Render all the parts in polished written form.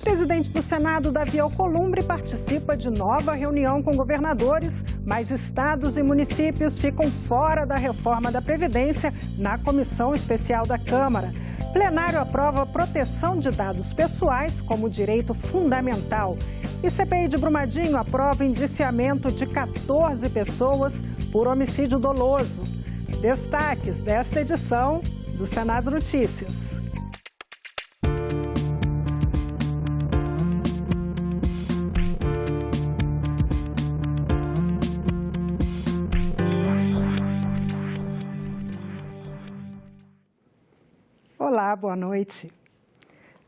Presidente do Senado, Davi Alcolumbre, participa de nova reunião com governadores, mas estados e municípios ficam fora da reforma da Previdência na Comissão Especial da Câmara. Plenário aprova proteção de dados pessoais como direito fundamental. E CPI de Brumadinho aprova indiciamento de 14 pessoas por homicídio doloso. Destaques desta edição do Senado Notícias. Olá, boa noite.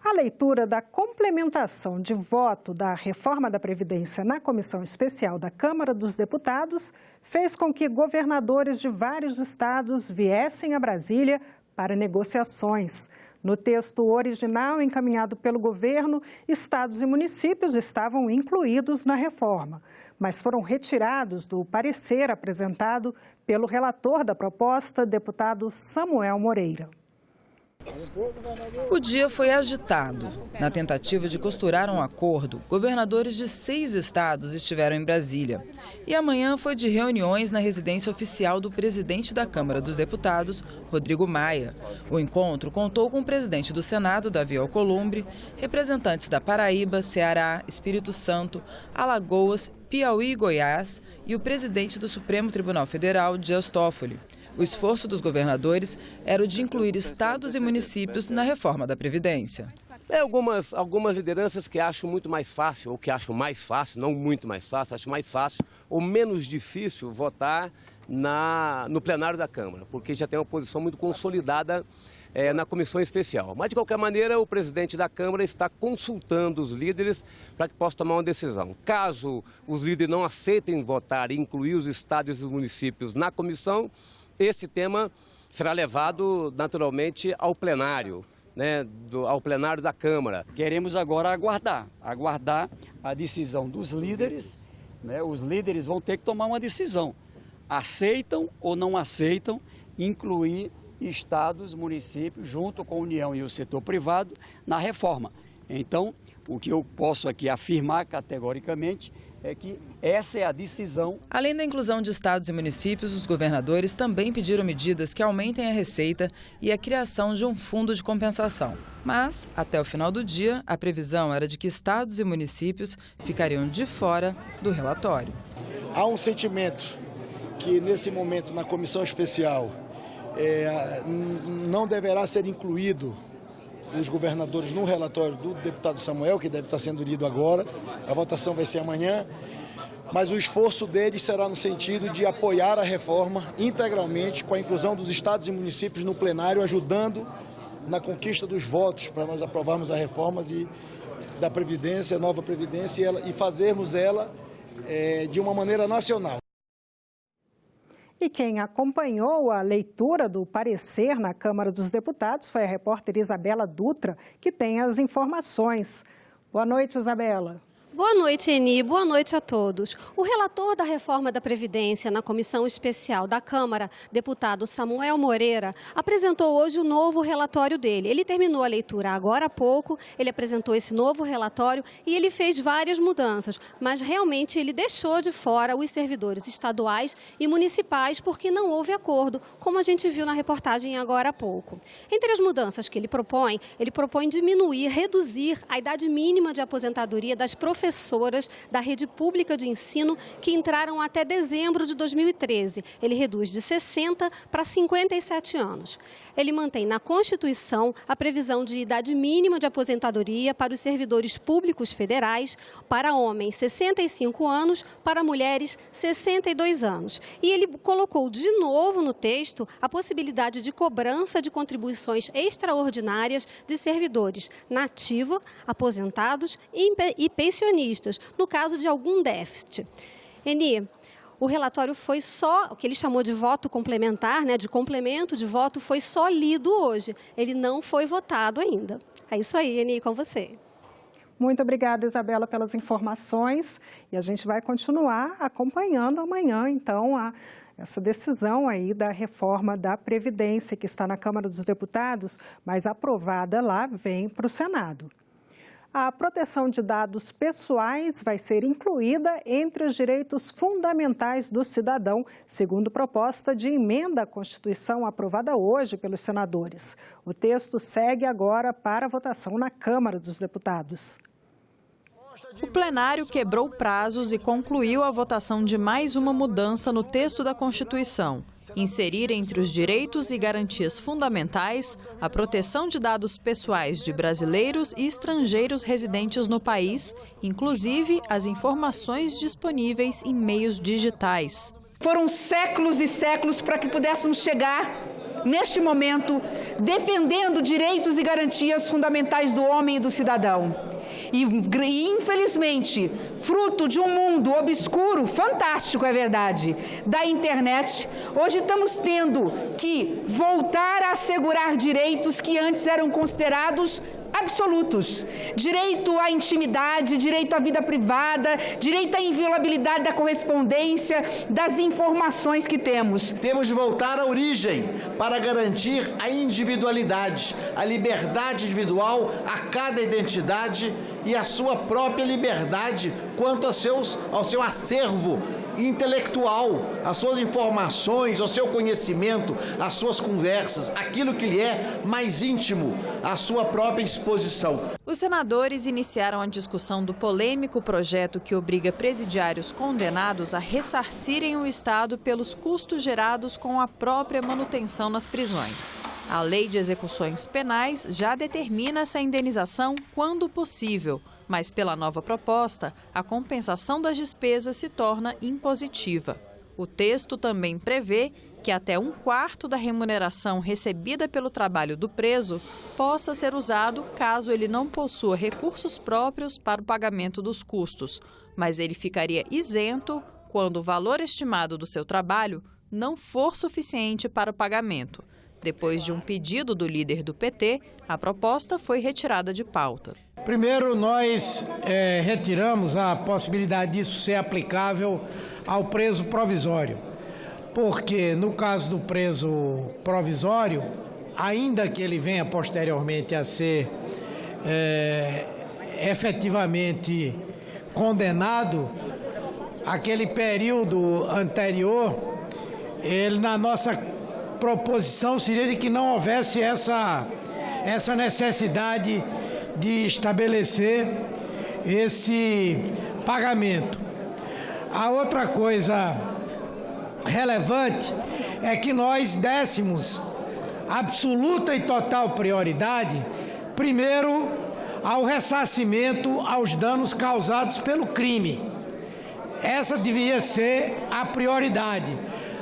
A leitura da complementação de voto da reforma da Previdência na Comissão Especial da Câmara dos Deputados fez com que governadores de vários estados viessem a Brasília para negociações. No texto original encaminhado pelo governo, estados e municípios estavam incluídos na reforma, mas foram retirados do parecer apresentado pelo relator da proposta, deputado Samuel Moreira. O dia foi agitado. Na tentativa de costurar um acordo, governadores de 6 estados estiveram em Brasília. E amanhã foi de reuniões na residência oficial do presidente da Câmara dos Deputados, Rodrigo Maia. O encontro contou com o presidente do Senado, Davi Alcolumbre, representantes da Paraíba, Ceará, Espírito Santo, Alagoas, Piauí e Goiás e o presidente do Supremo Tribunal Federal, Dias Toffoli. O esforço dos governadores era o de incluir estados e municípios na reforma da Previdência. Algumas lideranças que acham muito mais fácil, ou que acham mais fácil, não muito mais fácil, acham mais fácil ou menos difícil votar no plenário da Câmara, porque já tem uma posição muito consolidada na comissão especial. Mas, de qualquer maneira, o presidente da Câmara está consultando os líderes para que possa tomar uma decisão. Caso os líderes não aceitem votar e incluir os estados e os municípios na comissão, esse tema será levado naturalmente ao plenário, ao plenário da Câmara. Queremos agora aguardar a decisão dos líderes. Os líderes vão ter que tomar uma decisão. Aceitam ou não aceitam incluir estados, municípios, junto com a União e o setor privado, na reforma. Então, o que eu posso aqui afirmar categoricamente é que essa é a decisão. Além da inclusão de estados e municípios, os governadores também pediram medidas que aumentem a receita e a criação de um fundo de compensação. Mas, até o final do dia, a previsão era de que estados e municípios ficariam de fora do relatório. Há um sentimento que, nesse momento, na comissão especial, não deverá ser incluído os governadores no relatório do deputado Samuel, que deve estar sendo lido agora. A votação vai ser amanhã, mas o esforço deles será no sentido de apoiar a reforma integralmente, com a inclusão dos estados e municípios no plenário, ajudando na conquista dos votos para nós aprovarmos a reforma da Previdência, a nova Previdência, e fazermos ela de uma maneira nacional. E quem acompanhou a leitura do parecer na Câmara dos Deputados foi a repórter Isabela Dutra, que tem as informações. Boa noite, Isabela. Boa noite, Eni. Boa noite a todos. O relator da reforma da Previdência na Comissão Especial da Câmara, deputado Samuel Moreira, apresentou hoje o novo relatório dele. Ele terminou a leitura agora há pouco, ele apresentou esse novo relatório e ele fez várias mudanças, mas realmente ele deixou de fora os servidores estaduais e municipais porque não houve acordo, como a gente viu na reportagem agora há pouco. Entre as mudanças que ele propõe diminuir, reduzir a idade mínima de aposentadoria das professoras da rede pública de ensino que entraram até dezembro de 2013. Ele reduz de 60 para 57 anos. Ele mantém na Constituição a previsão de idade mínima de aposentadoria para os servidores públicos federais, para homens 65 anos, para mulheres 62 anos. E ele colocou de novo no texto a possibilidade de cobrança de contribuições extraordinárias de servidores na ativa, aposentados e pensionistas, no caso de algum déficit. Eni, o relatório foi só, o que ele chamou de voto complementar, de complemento de voto, foi só lido hoje. Ele não foi votado ainda. É isso aí, Eni, com você. Muito obrigada, Isabela, pelas informações. E a gente vai continuar acompanhando amanhã, então, essa decisão aí da reforma da Previdência, que está na Câmara dos Deputados, mas aprovada lá, vem para o Senado. A proteção de dados pessoais vai ser incluída entre os direitos fundamentais do cidadão, segundo proposta de emenda à Constituição aprovada hoje pelos senadores. O texto segue agora para votação na Câmara dos Deputados. O plenário quebrou prazos e concluiu a votação de mais uma mudança no texto da Constituição. Inserir entre os direitos e garantias fundamentais a proteção de dados pessoais de brasileiros e estrangeiros residentes no país, inclusive as informações disponíveis em meios digitais. Foram séculos e séculos para que pudéssemos chegar neste momento, defendendo direitos e garantias fundamentais do homem e do cidadão. E infelizmente, fruto de um mundo obscuro, fantástico, é verdade, da internet, hoje estamos tendo que voltar a assegurar direitos que antes eram considerados absolutos. Direito à intimidade, direito à vida privada, direito à inviolabilidade da correspondência, das informações que temos. Temos de voltar à origem para garantir a individualidade, a liberdade individual a cada identidade e a sua própria liberdade quanto ao seu acervo intelectual, as suas informações, o seu conhecimento, as suas conversas, aquilo que lhe é mais íntimo, a sua própria exposição. Os senadores iniciaram a discussão do polêmico projeto que obriga presidiários condenados a ressarcirem o Estado pelos custos gerados com a própria manutenção nas prisões. A Lei de Execuções Penais já determina essa indenização quando possível, mas pela nova proposta, a compensação das despesas se torna impositiva. O texto também prevê que até 1/4 da remuneração recebida pelo trabalho do preso possa ser usado caso ele não possua recursos próprios para o pagamento dos custos, mas ele ficaria isento quando o valor estimado do seu trabalho não for suficiente para o pagamento. Depois de um pedido do líder do PT, a proposta foi retirada de pauta. Primeiro, nós retiramos a possibilidade disso ser aplicável ao preso provisório, porque no caso do preso provisório, ainda que ele venha posteriormente a ser efetivamente condenado, aquele período anterior, ele na nossa proposição seria de que não houvesse essa necessidade de estabelecer esse pagamento. A outra coisa relevante é que nós dessemos absoluta e total prioridade, primeiro, ao ressarcimento aos danos causados pelo crime. Essa devia ser a prioridade.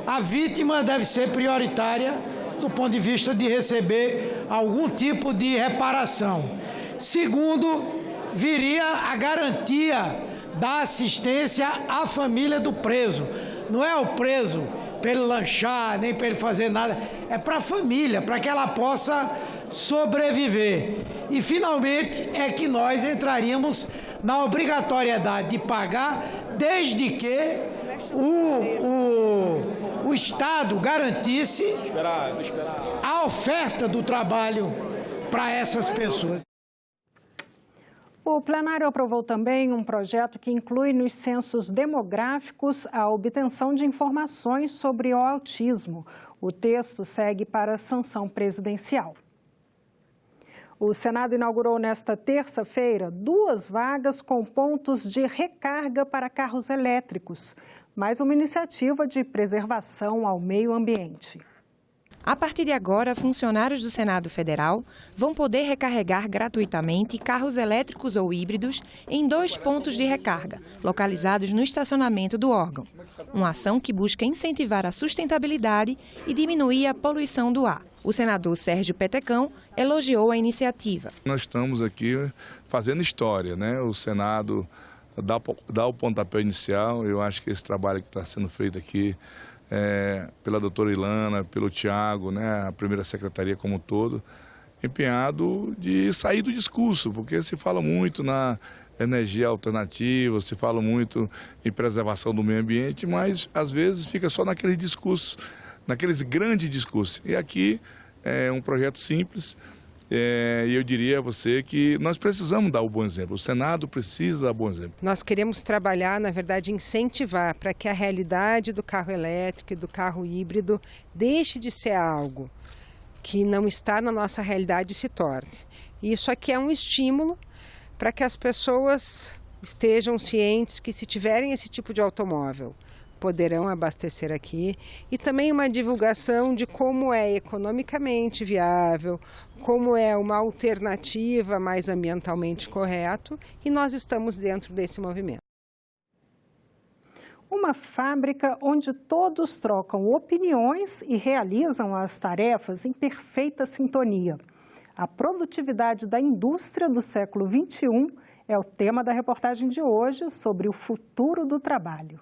A vítima deve ser prioritária do ponto de vista de receber algum tipo de reparação. Segundo, viria a garantia da assistência à família do preso. Não é o preso para ele lanchar, nem para ele fazer nada, é para a família, para que ela possa sobreviver. E, finalmente, é que nós entraríamos na obrigatoriedade de pagar, desde que o Estado garantisse a oferta do trabalho para essas pessoas. O plenário aprovou também um projeto que inclui nos censos demográficos a obtenção de informações sobre o autismo. O texto segue para a sanção presidencial. O Senado inaugurou nesta terça-feira 2 vagas com pontos de recarga para carros elétricos, mais uma iniciativa de preservação ao meio ambiente. A partir de agora, funcionários do Senado Federal vão poder recarregar gratuitamente carros elétricos ou híbridos em 2 pontos de recarga, localizados no estacionamento do órgão. Uma ação que busca incentivar a sustentabilidade e diminuir a poluição do ar. O senador Sérgio Petecão elogiou a iniciativa. Nós estamos aqui fazendo história, né? O Senado dá o pontapé inicial. Eu acho que esse trabalho que está sendo feito aqui pela doutora Ilana, pelo Tiago, né, a primeira secretaria como um todo, empenhado de sair do discurso, porque se fala muito na energia alternativa, se fala muito em preservação do meio ambiente, mas às vezes fica só naqueles discursos, naqueles grandes discursos. E aqui é um projeto simples, E eu diria a você que nós precisamos dar o bom exemplo, o Senado precisa dar bom exemplo. Nós queremos trabalhar, na verdade, incentivar para que a realidade do carro elétrico e do carro híbrido deixe de ser algo que não está na nossa realidade e se torne. Isso aqui é um estímulo para que as pessoas estejam cientes que, se tiverem esse tipo de automóvel, poderão abastecer aqui, e também uma divulgação de como é economicamente viável, como é uma alternativa mais ambientalmente correto, e nós estamos dentro desse movimento. Uma fábrica onde todos trocam opiniões e realizam as tarefas em perfeita sintonia. A produtividade da indústria do século XXI é o tema da reportagem de hoje sobre o futuro do trabalho.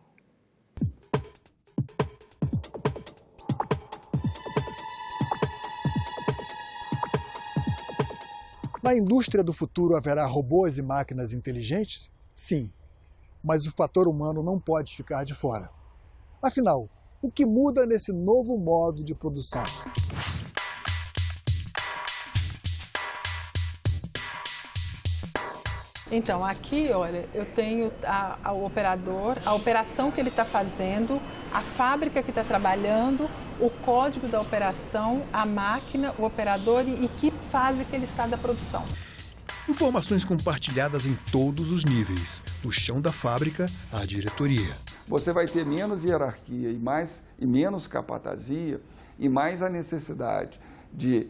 Na indústria do futuro haverá robôs e máquinas inteligentes? Sim. Mas o fator humano não pode ficar de fora. Afinal, o que muda nesse novo modo de produção? Então, aqui, olha, eu tenho o operador, a operação que ele está fazendo, a fábrica que está trabalhando, o código da operação, a máquina, o operador e que fase que ele está da produção. Informações compartilhadas em todos os níveis, do chão da fábrica à diretoria. Você vai ter menos hierarquia e menos capatazia e mais a necessidade de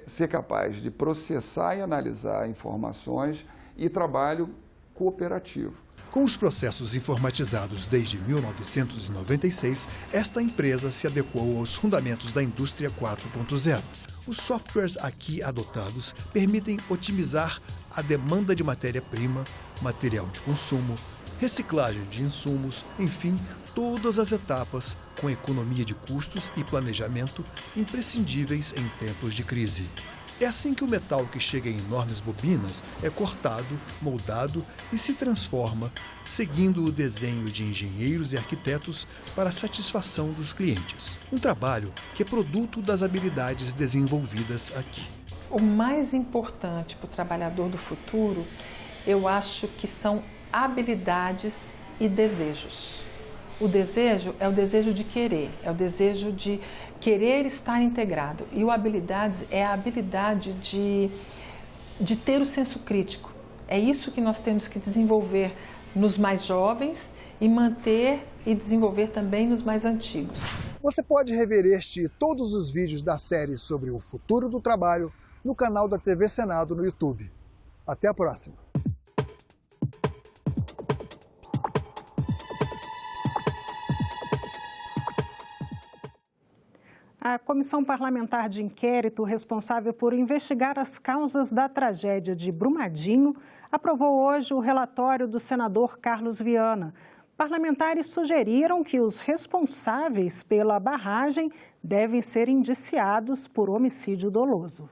ser capaz de processar e analisar informações e trabalho cooperativo. Com os processos informatizados desde 1996, esta empresa se adequou aos fundamentos da indústria 4.0. Os softwares aqui adotados permitem otimizar a demanda de matéria-prima, material de consumo, reciclagem de insumos, enfim, todas as etapas com economia de custos e planejamento imprescindíveis em tempos de crise. É assim que o metal que chega em enormes bobinas é cortado, moldado e se transforma, seguindo o desenho de engenheiros e arquitetos para a satisfação dos clientes. Um trabalho que é produto das habilidades desenvolvidas aqui. O mais importante para o trabalhador do futuro, eu acho que são habilidades e desejos. O desejo é o desejo de querer, é o desejo de querer estar integrado. E o habilidades é a habilidade de ter o senso crítico. É isso que nós temos que desenvolver nos mais jovens e manter e desenvolver também nos mais antigos. Você pode rever este e todos os vídeos da série sobre o futuro do trabalho no canal da TV Senado no YouTube. Até a próxima! A Comissão Parlamentar de Inquérito responsável por investigar as causas da tragédia de Brumadinho aprovou hoje o relatório do senador Carlos Viana. Parlamentares sugeriram que os responsáveis pela barragem devem ser indiciados por homicídio doloso.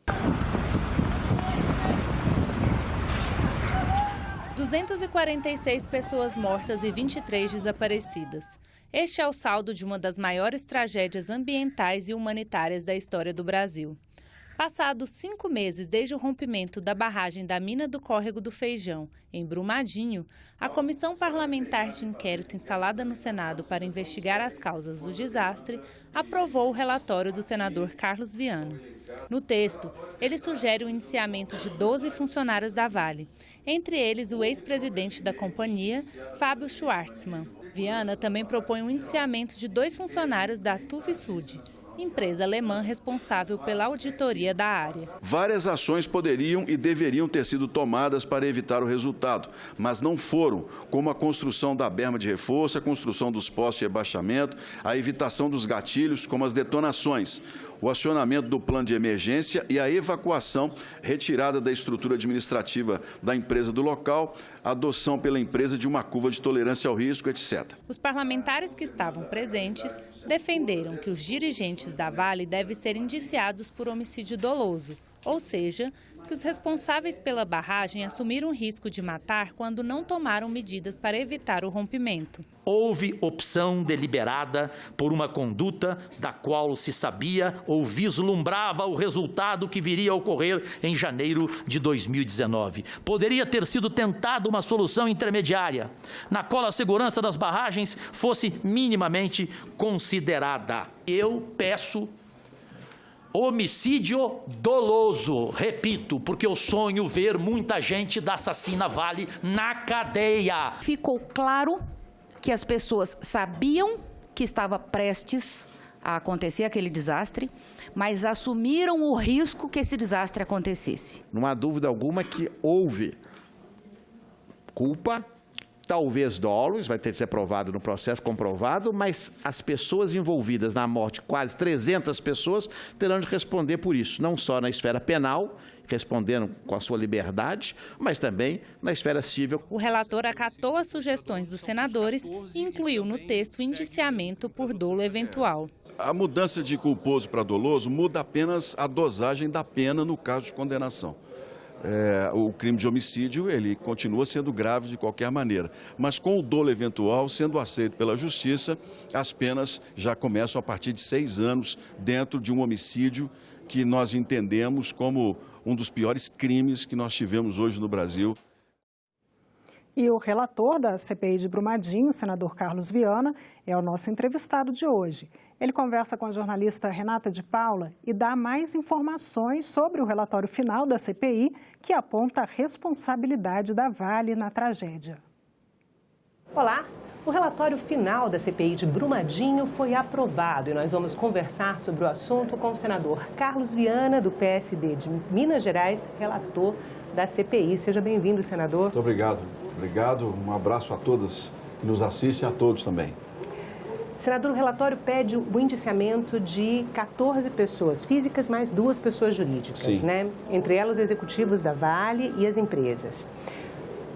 – 246 pessoas mortas e 23 desaparecidas. Este é o saldo de uma das maiores tragédias ambientais e humanitárias da história do Brasil. Passados 5 meses desde o rompimento da barragem da Mina do Córrego do Feijão, em Brumadinho, a Comissão Parlamentar de Inquérito instalada no Senado para investigar as causas do desastre aprovou o relatório do senador Carlos Viana. No texto, ele sugere o indiciamento de 12 funcionários da Vale, entre eles o ex-presidente da companhia, Fábio Schwartzman. Viana também propõe o indiciamento de 2 funcionários da Tuvisud, empresa alemã responsável pela auditoria da área. Várias ações poderiam e deveriam ter sido tomadas para evitar o resultado, mas não foram, como a construção da berma de reforço, a construção dos postes de rebaixamento, a evitação dos gatilhos, como as detonações, o acionamento do plano de emergência e a evacuação, retirada da estrutura administrativa da empresa do local, a adoção pela empresa de uma curva de tolerância ao risco, etc. Os parlamentares que estavam presentes defenderam que os dirigentes da Vale devem ser indiciados por homicídio doloso, ou seja, que os responsáveis pela barragem assumiram o risco de matar quando não tomaram medidas para evitar o rompimento. Houve opção deliberada por uma conduta da qual se sabia ou vislumbrava o resultado que viria a ocorrer em janeiro de 2019. Poderia ter sido tentada uma solução intermediária, na qual a segurança das barragens fosse minimamente considerada. Eu peço homicídio doloso, repito, porque eu sonho ver muita gente da assassina Vale na cadeia. Ficou claro que as pessoas sabiam que estava prestes a acontecer aquele desastre, mas assumiram o risco que esse desastre acontecesse. Não há dúvida alguma que houve culpa, talvez dolo, isso vai ter que ser provado no processo, comprovado, mas as pessoas envolvidas na morte, quase 300 pessoas, terão de responder por isso, não só na esfera penal, respondendo com a sua liberdade, mas também na esfera civil. O relator acatou as sugestões dos senadores e incluiu no texto o indiciamento por dolo eventual. A mudança de culposo para doloso muda apenas a dosagem da pena no caso de condenação. O crime de homicídio, ele continua sendo grave de qualquer maneira. Mas com o dolo eventual sendo aceito pela justiça, as penas já começam a partir de 6 anos dentro de um homicídio que nós entendemos como um dos piores crimes que nós tivemos hoje no Brasil. E o relator da CPI de Brumadinho, o senador Carlos Viana, é o nosso entrevistado de hoje. Ele conversa com a jornalista Renata de Paula e dá mais informações sobre o relatório final da CPI, que aponta a responsabilidade da Vale na tragédia. Olá! O relatório final da CPI de Brumadinho foi aprovado e nós vamos conversar sobre o assunto com o senador Carlos Viana, do PSD de Minas Gerais, relator da CPI. Seja bem-vindo, senador. Muito obrigado. Obrigado. Um abraço a todas que nos assistem e a todos também. Senador, o relatório pede o indiciamento de 14 pessoas físicas mais 2 pessoas jurídicas, né? Entre elas os executivos da Vale e as empresas.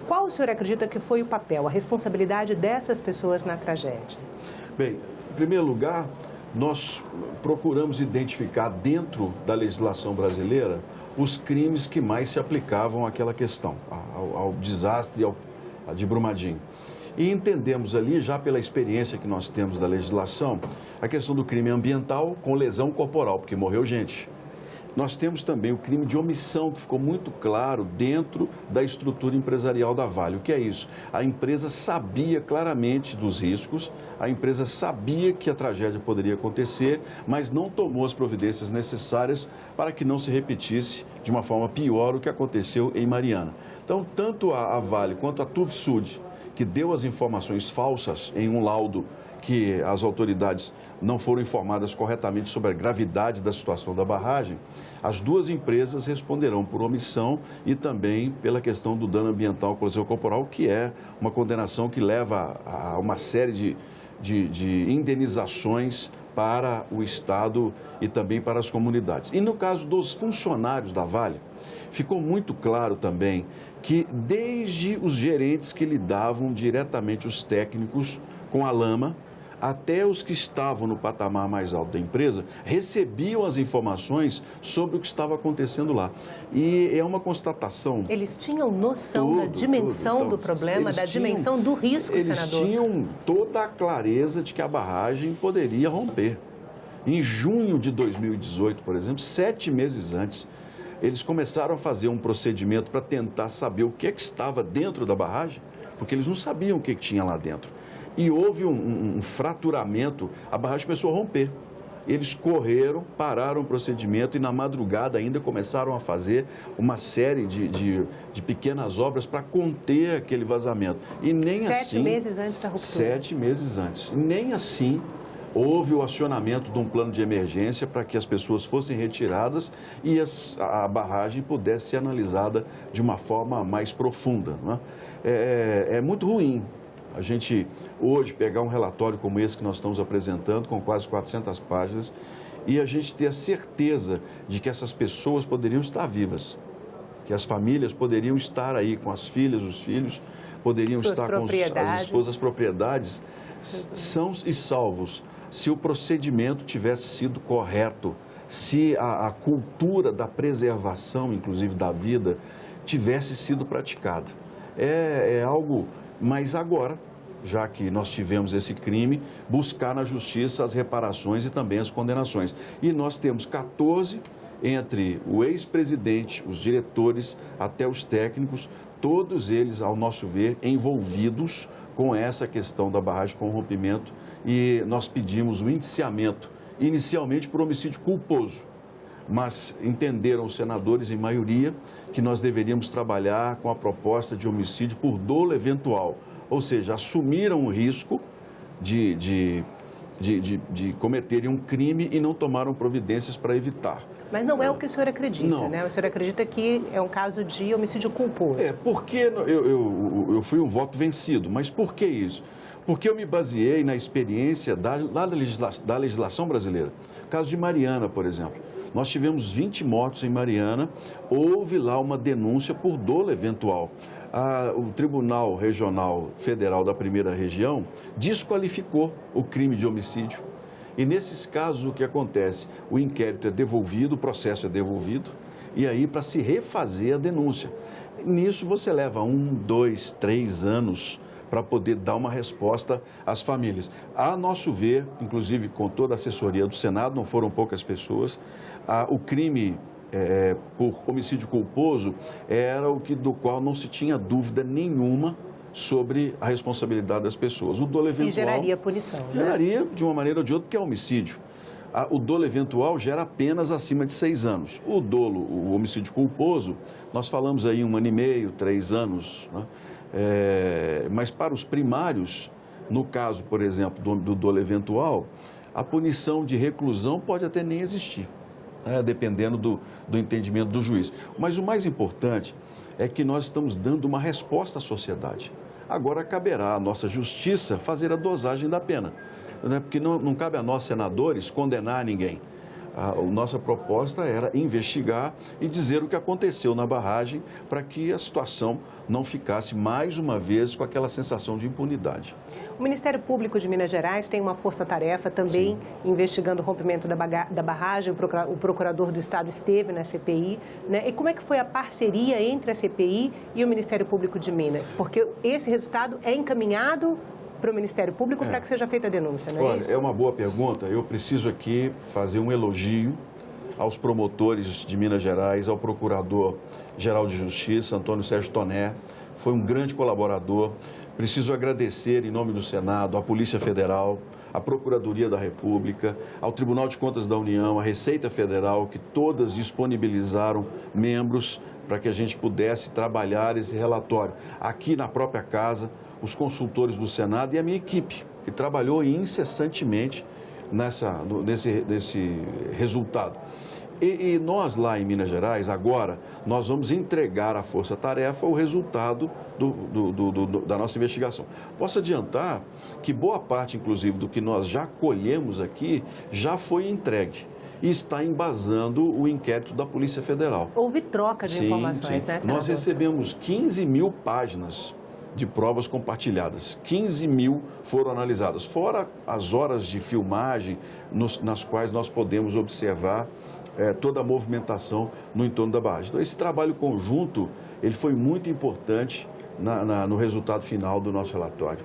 Qual o senhor acredita que foi o papel, a responsabilidade dessas pessoas na tragédia? Bem, em primeiro lugar, nós procuramos identificar dentro da legislação brasileira os crimes que mais se aplicavam àquela questão, ao desastre de Brumadinho. E entendemos ali, já pela experiência que nós temos da legislação, a questão do crime ambiental com lesão corporal, porque morreu gente. Nós temos também o crime de omissão, que ficou muito claro dentro da estrutura empresarial da Vale. O que é isso? A empresa sabia claramente dos riscos, a empresa sabia que a tragédia poderia acontecer, mas não tomou as providências necessárias para que não se repetisse de uma forma pior o que aconteceu em Mariana. Então, tanto a Vale quanto a Tuvsud, que deu as informações falsas em um laudo que as autoridades não foram informadas corretamente sobre a gravidade da situação da barragem, as duas empresas responderão por omissão e também pela questão do dano ambiental com lesão corporal, que é uma condenação que leva a uma série de indenizações para o Estado e também para as comunidades. E no caso dos funcionários da Vale, ficou muito claro também que desde os gerentes que lidavam diretamente os técnicos com a lama, até os que estavam no patamar mais alto da empresa, recebiam as informações sobre o que estava acontecendo lá. E é uma constatação... Eles tinham noção da dimensão do problema, da dimensão do risco, senador? Eles tinham toda a clareza de que a barragem poderia romper. Em junho de 2018, por exemplo, 7 meses antes, eles começaram a fazer um procedimento para tentar saber o que estava dentro da barragem, porque eles não sabiam o que tinha lá dentro. E houve um fraturamento, a barragem começou a romper. Eles correram, pararam o procedimento e na madrugada ainda começaram a fazer uma série de pequenas obras para conter aquele vazamento. E nem 7 meses antes da ruptura. 7 meses antes. Nem assim houve o acionamento de um plano de emergência para que as pessoas fossem retiradas e a barragem pudesse ser analisada de uma forma mais profunda. Não é? É muito ruim a gente hoje pegar um relatório como esse que nós estamos apresentando, com quase 400 páginas, e a gente ter a certeza de que essas pessoas poderiam estar vivas, que as famílias poderiam estar aí com as filhas, os filhos, poderiam estar com as esposas, as propriedades, sãos e salvos, se o procedimento tivesse sido correto, se a cultura da preservação, inclusive da vida, tivesse sido praticada. É algo, mas agora, já que nós tivemos esse crime, buscar na justiça as reparações e também as condenações. E nós temos 14, entre o ex-presidente, os diretores, até os técnicos, todos eles, ao nosso ver, envolvidos com essa questão da barragem com rompimento, e nós pedimos o indiciamento, inicialmente por homicídio culposo, mas entenderam os senadores, em maioria, que nós deveríamos trabalhar com a proposta de homicídio por dolo eventual, ou seja, assumiram o risco de cometerem um crime e não tomaram providências para evitar. Mas não é o que o senhor acredita, não, né? O senhor acredita que é um caso de homicídio culposo. Porque eu fui um voto vencido, mas por que isso? Porque eu me baseei na experiência da legislação brasileira. O caso de Mariana, por exemplo. Nós tivemos 20 mortos em Mariana, houve lá uma denúncia por dolo eventual. O Tribunal Regional Federal da Primeira Região desqualificou o crime de homicídio. E nesses casos o que acontece? O inquérito é devolvido, o processo é devolvido, e aí para se refazer a denúncia. Nisso você leva 1, 2, 3 anos para poder dar uma resposta às famílias. A nosso ver, inclusive com toda a assessoria do Senado, não foram poucas pessoas, o crime por homicídio culposo era do qual não se tinha dúvida nenhuma sobre a responsabilidade das pessoas. O dolo eventual... E geraria punição, né? Geraria de uma maneira ou de outra, porque é homicídio. O dolo eventual gera apenas acima de 6 anos. O homicídio culposo, nós falamos aí 1 ano e meio, 3 anos, né? Mas para os primários, no caso, por exemplo, do dolo eventual, a punição de reclusão pode até nem existir, né? Dependendo do entendimento do juiz. Mas o mais importante é que nós estamos dando uma resposta à sociedade. Agora caberá à nossa justiça fazer a dosagem da pena, né? Porque não cabe a nós, senadores, condenar ninguém. A nossa proposta era investigar e dizer o que aconteceu na barragem para que a situação não ficasse mais uma vez com aquela sensação de impunidade. O Ministério Público de Minas Gerais tem uma força-tarefa também investigando o rompimento da barragem. O procurador do Estado esteve na CPI, né? E como é que foi a parceria entre a CPI e o Ministério Público de Minas? Porque esse resultado é encaminhado para o Ministério Público para que seja feita a denúncia, não é isso? É uma boa pergunta. Eu preciso aqui fazer um elogio aos promotores de Minas Gerais, ao Procurador-Geral de Justiça, Antônio Sérgio Toné, foi um grande colaborador. Preciso agradecer, em nome do Senado, à Polícia Federal, à Procuradoria da República, ao Tribunal de Contas da União, à Receita Federal, que todas disponibilizaram membros para que a gente pudesse trabalhar esse relatório aqui na própria casa, os consultores do Senado e a minha equipe, que trabalhou incessantemente nesse resultado. E nós lá em Minas Gerais, agora, nós vamos entregar à Força Tarefa o resultado da nossa investigação. Posso adiantar que boa parte, inclusive, do que nós já colhemos aqui, já foi entregue e está embasando o inquérito da Polícia Federal. Houve troca de informações, né, senador? Nós recebemos 15 mil páginas de provas compartilhadas. 15 mil foram analisadas, fora as horas de filmagem nas quais nós podemos observar toda a movimentação no entorno da barragem. Então, esse trabalho conjunto, ele foi muito importante no resultado final do nosso relatório.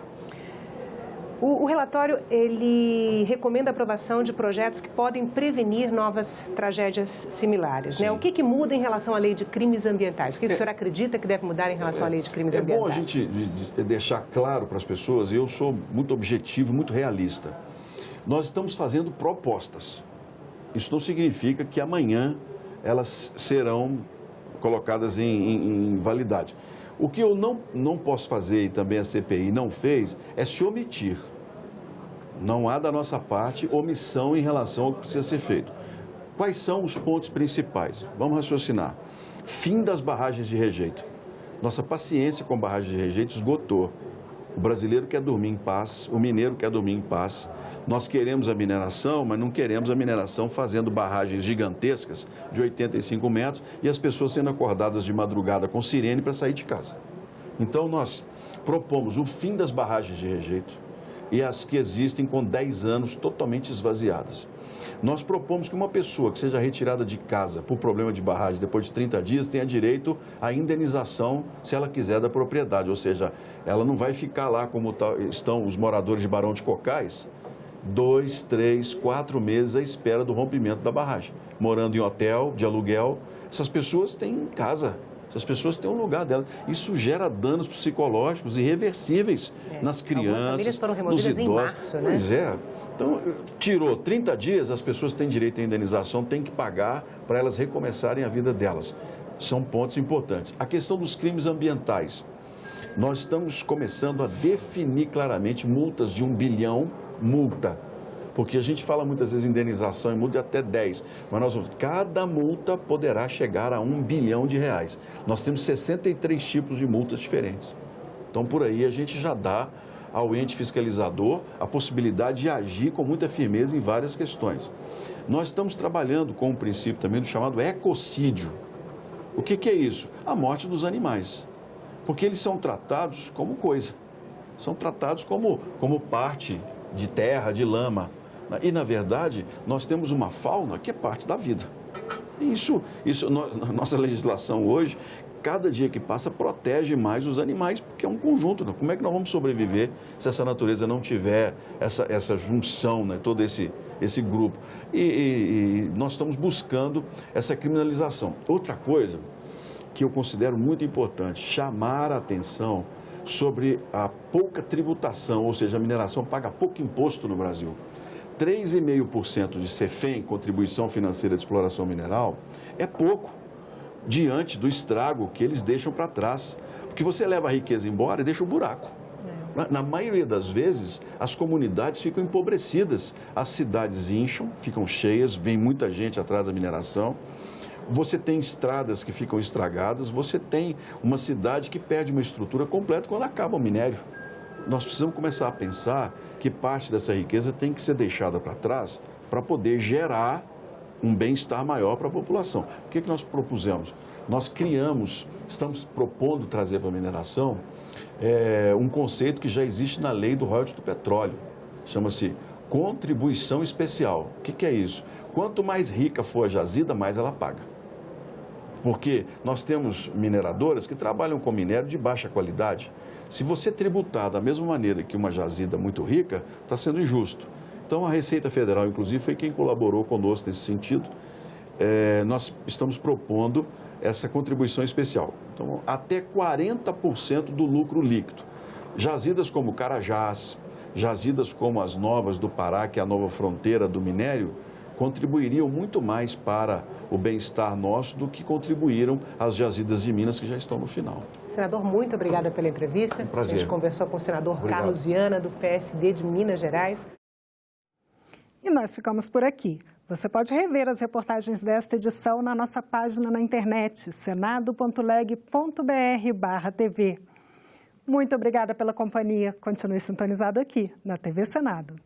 O relatório, ele recomenda a aprovação de projetos que podem prevenir novas tragédias similares, né? O que muda em relação à lei de crimes ambientais? O que o senhor acredita que deve mudar em relação à lei de crimes ambientais? É bom a gente deixar claro para as pessoas, eu sou muito objetivo, muito realista. Nós estamos fazendo propostas. Isso não significa que amanhã elas serão colocadas em validade. O que eu não posso fazer, e também a CPI não fez, é se omitir. Não há da nossa parte omissão em relação ao que precisa ser feito. Quais são os pontos principais? Vamos raciocinar. Fim das barragens de rejeito. Nossa paciência com barragens de rejeito esgotou. O brasileiro quer dormir em paz, o mineiro quer dormir em paz. Nós queremos a mineração, mas não queremos a mineração fazendo barragens gigantescas de 85 metros e as pessoas sendo acordadas de madrugada com sirene para sair de casa. Então, nós propomos o fim das barragens de rejeito, e as que existem com 10 anos totalmente esvaziadas. Nós propomos que uma pessoa que seja retirada de casa por problema de barragem depois de 30 dias tenha direito à indenização, se ela quiser, da propriedade. Ou seja, ela não vai ficar lá como estão os moradores de Barão de Cocais, 2, 3, 4 meses à espera do rompimento da barragem. Morando em hotel, de aluguel, essas pessoas têm casa. Essas pessoas têm um lugar delas. Isso gera danos psicológicos irreversíveis nas crianças, nos idosos. Em março, né? Pois é. Então, tirou 30 dias, as pessoas têm direito à indenização, têm que pagar para elas recomeçarem a vida delas. São pontos importantes. A questão dos crimes ambientais. Nós estamos começando a definir claramente multas de 1 bilhão, multa. Porque a gente fala muitas vezes indenização e multa de até 10, mas cada multa poderá chegar a 1 bilhão de reais. Nós temos 63 tipos de multas diferentes. Então, por aí, a gente já dá ao ente fiscalizador a possibilidade de agir com muita firmeza em várias questões. Nós estamos trabalhando com o princípio também do chamado ecocídio. O que é isso? A morte dos animais. Porque eles são tratados como coisa. São tratados como parte de terra, de lama. E, na verdade, nós temos uma fauna que é parte da vida. E nossa legislação hoje, cada dia que passa, protege mais os animais, porque é um conjunto. Né? Como é que nós vamos sobreviver se essa natureza não tiver essa junção, né? Todo esse grupo? E nós estamos buscando essa criminalização. Outra coisa que eu considero muito importante, chamar a atenção sobre a pouca tributação, ou seja, a mineração paga pouco imposto no Brasil. 3,5% de CEFEM, Contribuição Financeira de Exploração Mineral, é pouco diante do estrago que eles deixam para trás. Porque você leva a riqueza embora e deixa o buraco. Na maioria das vezes, as comunidades ficam empobrecidas, as cidades incham, ficam cheias, vem muita gente atrás da mineração. Você tem estradas que ficam estragadas, você tem uma cidade que perde uma estrutura completa quando acaba o minério. Nós precisamos começar a pensar que parte dessa riqueza tem que ser deixada para trás para poder gerar um bem-estar maior para a população. O que nós propusemos? Nós estamos propondo trazer para a mineração um conceito que já existe na lei do royalties do petróleo. Chama-se contribuição especial. O que é isso? Quanto mais rica for a jazida, mais ela paga. Porque nós temos mineradoras que trabalham com minério de baixa qualidade. Se você tributar da mesma maneira que uma jazida muito rica, está sendo injusto. Então, a Receita Federal, inclusive, foi quem colaborou conosco nesse sentido. Nós estamos propondo essa contribuição especial. Então, até 40% do lucro líquido. Jazidas como Carajás, jazidas como as novas do Pará, que é a nova fronteira do minério, contribuiriam muito mais para o bem-estar nosso do que contribuíram as jazidas de Minas, que já estão no final. Senador, muito obrigada pela entrevista. Um prazer. A gente conversou com o senador Obrigado. Carlos Viana, do PSD de Minas Gerais. E nós ficamos por aqui. Você pode rever as reportagens desta edição na nossa página na internet, senado.leg.br/TV. Muito obrigada pela companhia. Continue sintonizado aqui na TV Senado.